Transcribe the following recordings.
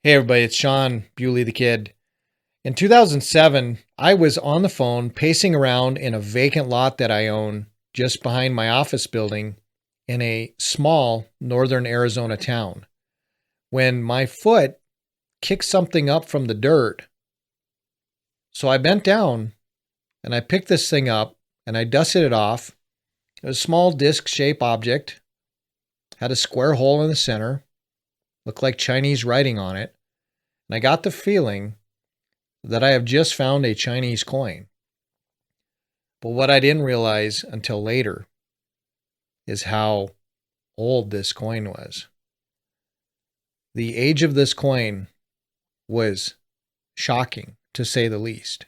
Hey everybody, it's Sean, Bulle the Kid. In 2007, I was on the phone pacing around in a vacant lot that I own just behind my office building in a small northern Arizona town when my foot kicked something up from the dirt. So I bent down and I picked this thing up and I dusted it off. It was a small disc-shaped object, had a square hole in the center, looked like Chinese writing on it. And I got the feeling that I have just found a Chinese coin. But what I didn't realize until later is how old this coin was. The age of this coin was shocking, to say the least.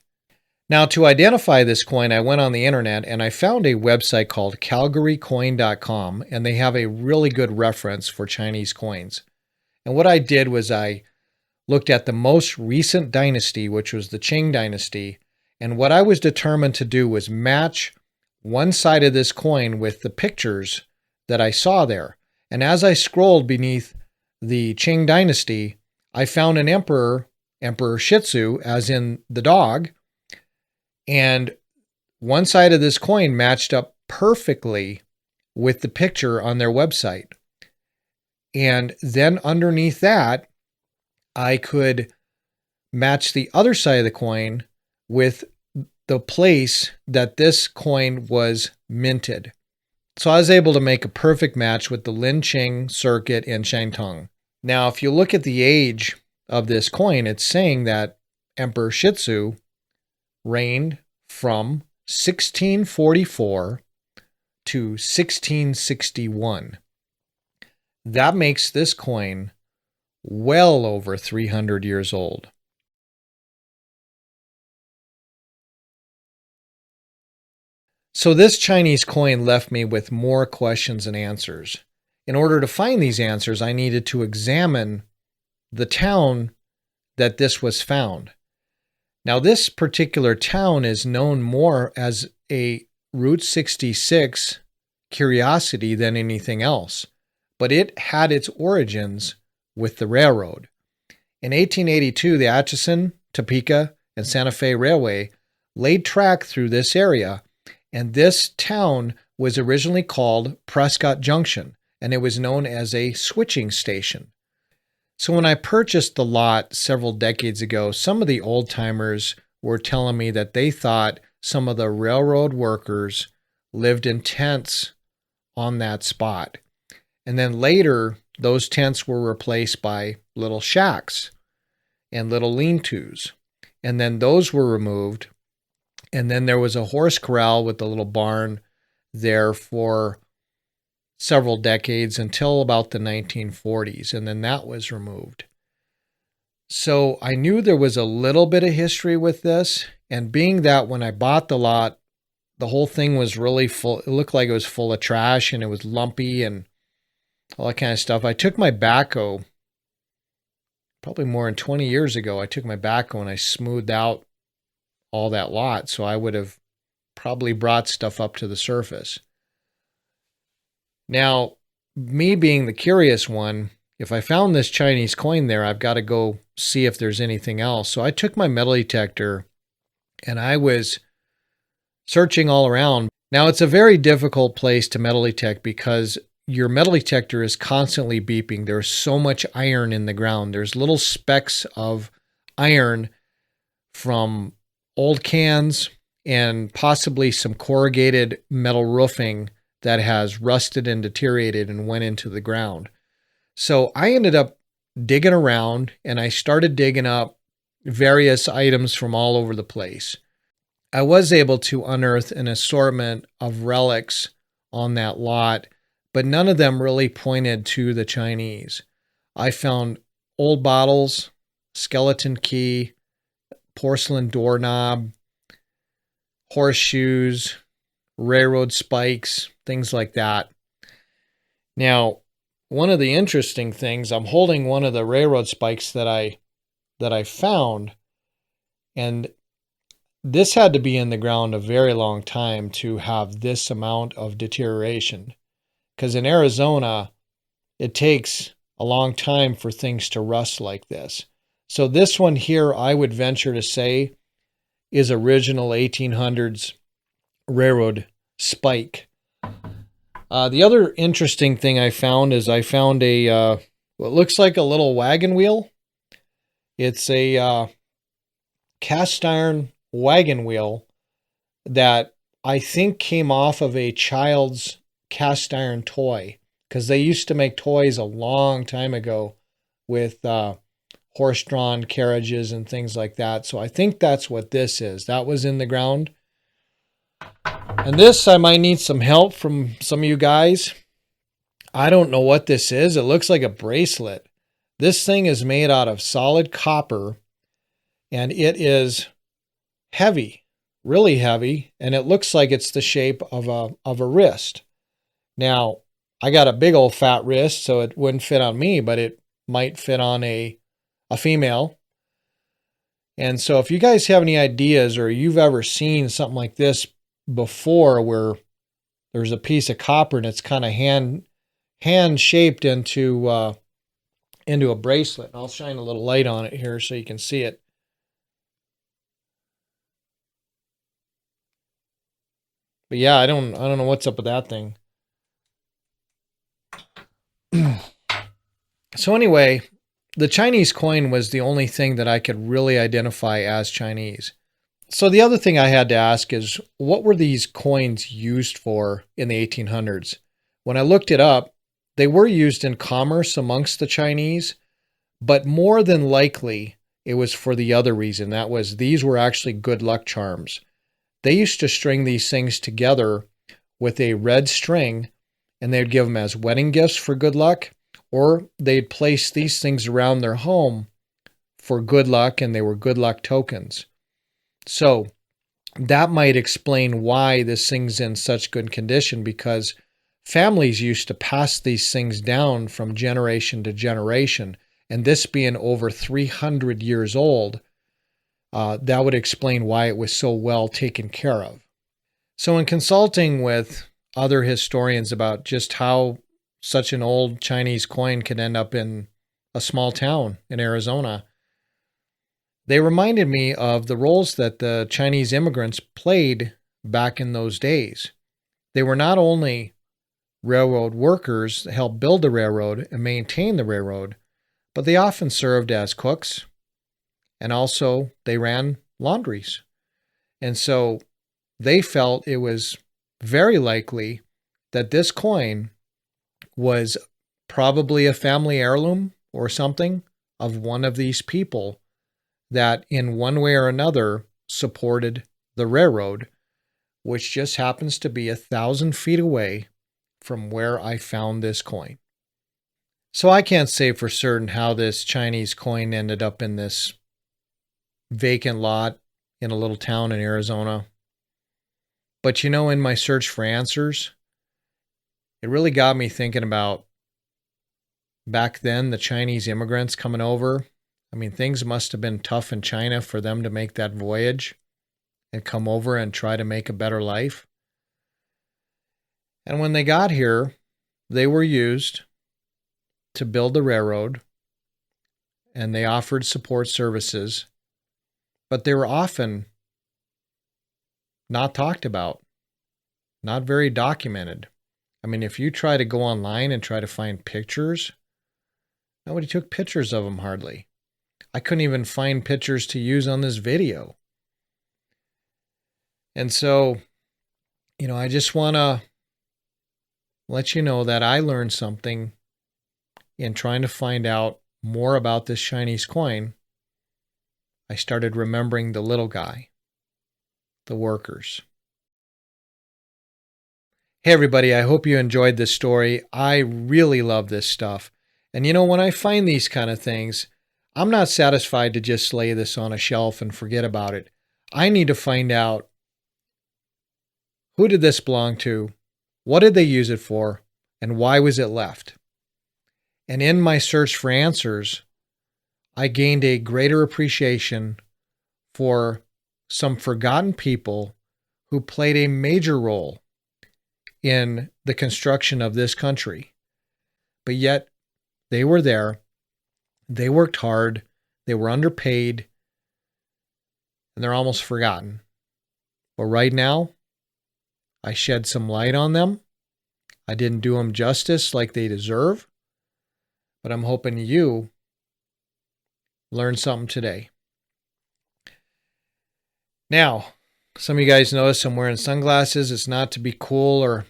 Now, to identify this coin, I went on the internet and I found a website called calgarycoin.com, and they have a really good reference for Chinese coins. And what I did was I looked at the most recent dynasty, which was the Qing Dynasty, and what I was determined to do was match one side of this coin with the pictures that I saw there. And as I scrolled beneath the Qing Dynasty, I found an emperor, Emperor Shih Tsu, as in the dog, and one side of this coin matched up perfectly with the picture on their website. And then underneath that, I could match the other side of the coin with the place that this coin was minted. So I was able to make a perfect match with the Lin Qing circuit in Shantung. Now, if you look at the age of this coin, it's saying that Emperor Shih Tzu reigned from 1644 to 1661. That makes this coin well over 300 years old. So this Chinese coin left me with more questions than answers. In order to find these answers, I needed to examine the town that this was found. Now, this particular town is known more as a Route 66 curiosity than anything else, but it had its origins with the railroad. In 1882, the Atchison, Topeka, and Santa Fe Railway laid track through this area, and this town was originally called Prescott Junction, and it was known as a switching station. So when I purchased the lot several decades ago, some of the old-timers were telling me that they thought some of the railroad workers lived in tents on that spot. And then later, those tents were replaced by little shacks and little lean-tos. And then those were removed. And then there was a horse corral with a little barn there for several decades until about the 1940s. And then that was removed. So I knew there was a little bit of history with this. And being that when I bought the lot, the whole thing was really full. It looked like it was full of trash and it was lumpy and all that kind of stuff. I took my backhoe, probably more than 20 years ago, I took my backhoe and I smoothed out all that lot. So I would have probably brought stuff up to the surface. Now, me being the curious one, if I found this Chinese coin there, I've got to go see if there's anything else. So I took my metal detector and I was searching all around. Now, it's a very difficult place to metal detect because your metal detector is constantly beeping. There's so much iron in the ground. There's little specks of iron from old cans and possibly some corrugated metal roofing that has rusted and deteriorated and went into the ground. So I ended up digging around and I started digging up various items from all over the place. I was able to unearth an assortment of relics on that lot, but none of them really pointed to the Chinese. I found old bottles, skeleton key, porcelain doorknob, horseshoes, railroad spikes, things like that. Now, one of the interesting things, I'm holding one of the railroad spikes that I found, and this had to be in the ground a very long time to have this amount of deterioration. Because in Arizona, it takes a long time for things to rust like this. So this one here, I would venture to say, is original 1800s railroad spike. The other interesting thing I found is I found what looks like a little wagon wheel. It's a cast iron wagon wheel that I think came off of a child's cast iron toy, because they used to make toys a long time ago with horse-drawn carriages and things like that. So I think that's what this is. That was in the ground. And this, I might need some help from some of you guys. I don't know what this is. It looks like a bracelet. This thing is made out of solid copper, and it is heavy, really heavy, and it looks like it's the shape of a wrist. Now, I got a big old fat wrist, so it wouldn't fit on me, but it might fit on a female. And so if you guys have any ideas, or you've ever seen something like this before, where there's a piece of copper and it's kind of hand shaped into a bracelet. And I'll shine a little light on it here so you can see it. But yeah, I don't know what's up with that thing. So anyway, the Chinese coin was the only thing that I could really identify as Chinese. So the other thing I had to ask is, what were these coins used for in the 1800s? When I looked it up, they were used in commerce amongst the Chinese, but more than likely it was for the other reason. That was, these were actually good luck charms. They used to string these things together with a red string, and they'd give them as wedding gifts for good luck, or they'd place these things around their home for good luck, and they were good luck tokens. So that might explain why this thing's in such good condition, because families used to pass these things down from generation to generation. And this being over 300 years old, that would explain why it was so well taken care of. So in consulting with other historians about just how such an old Chinese coin could end up in a small town in Arizona, they reminded me of the roles that the Chinese immigrants played back in those days. They were not only railroad workers that helped build the railroad and maintain the railroad, but they often served as cooks, and also they ran laundries. And so they felt it was very likely that this coin was probably a family heirloom or something of one of these people that in one way or another supported the railroad, which just happens to be 1,000 feet away from where I found this coin. So I can't say for certain how this Chinese coin ended up in this vacant lot in a little town in Arizona. But you know, in my search for answers, it really got me thinking about back then, the Chinese immigrants coming over. I mean, things must have been tough in China for them to make that voyage and come over and try to make a better life. And when they got here, they were used to build the railroad, and they offered support services, but they were often not talked about, not very documented. I mean, if you try to go online and try to find pictures, nobody took pictures of them hardly. I couldn't even find pictures to use on this video. And so, you know, I just want to let you know that I learned something in trying to find out more about this Chinese coin. I started remembering the little guy, the workers. Hey everybody, I hope you enjoyed this story. I really love this stuff. And you know, when I find these kind of things, I'm not satisfied to just lay this on a shelf and forget about it. I need to find out, who did this belong to? What did they use it for? And why was it left? And in my search for answers, I gained a greater appreciation for some forgotten people who played a major role in the construction of this country. But yet, they were there, they worked hard, they were underpaid, and they're almost forgotten. But right now, I shed some light on them. I didn't do them justice like they deserve, but I'm hoping you learn something today. Now, some of you guys notice I'm wearing sunglasses. It's not to be cool or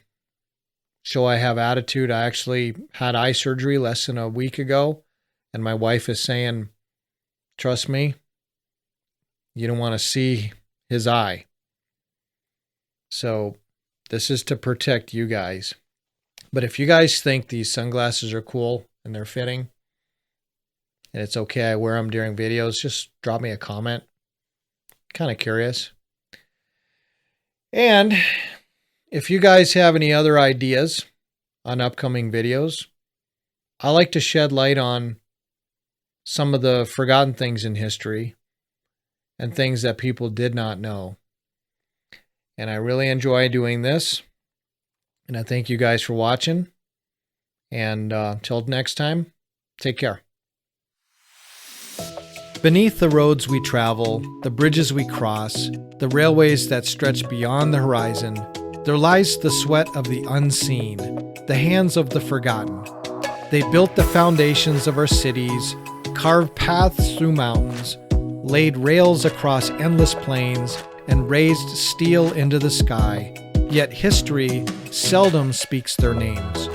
show I have attitude. I actually had eye surgery less than a week ago, and my wife is saying, trust me, you don't want to see his eye. So this is to protect you guys. But if you guys think these sunglasses are cool and they're fitting, and it's okay I wear them during videos, just drop me a comment. Kind of curious. And if you guys have any other ideas on upcoming videos, I like to shed light on some of the forgotten things in history and things that people did not know. And I really enjoy doing this. And I thank you guys for watching. And till next time, take care. Beneath the roads we travel, the bridges we cross, the railways that stretch beyond the horizon, there lies the sweat of the unseen, the hands of the forgotten. They built the foundations of our cities, carved paths through mountains, laid rails across endless plains, and raised steel into the sky. Yet history seldom speaks their names.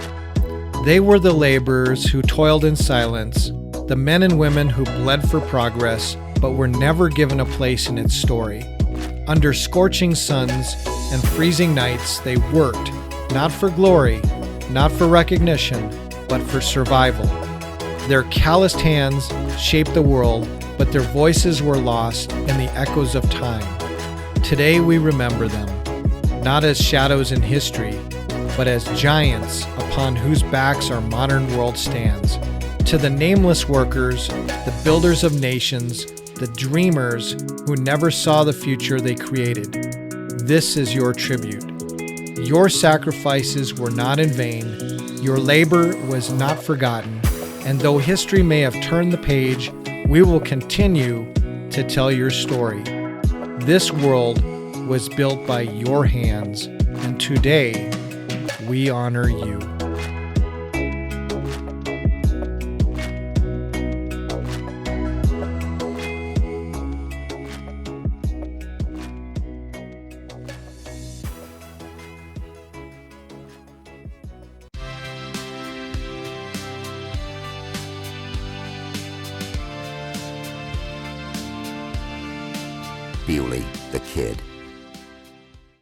They were the laborers who toiled in silence, the men and women who bled for progress, but were never given a place in its story. Under scorching suns and freezing nights, they worked, not for glory, not for recognition, but for survival. Their calloused hands shaped the world, but their voices were lost in the echoes of time. Today we remember them, not as shadows in history, but as giants upon whose backs our modern world stands. To the nameless workers, the builders of nations, the dreamers who never saw the future they created, this is your tribute. Your sacrifices were not in vain, your labor was not forgotten, and though history may have turned the page, we will continue to tell your story. This world was built by your hands, and today we honor you. Bulle, the kid.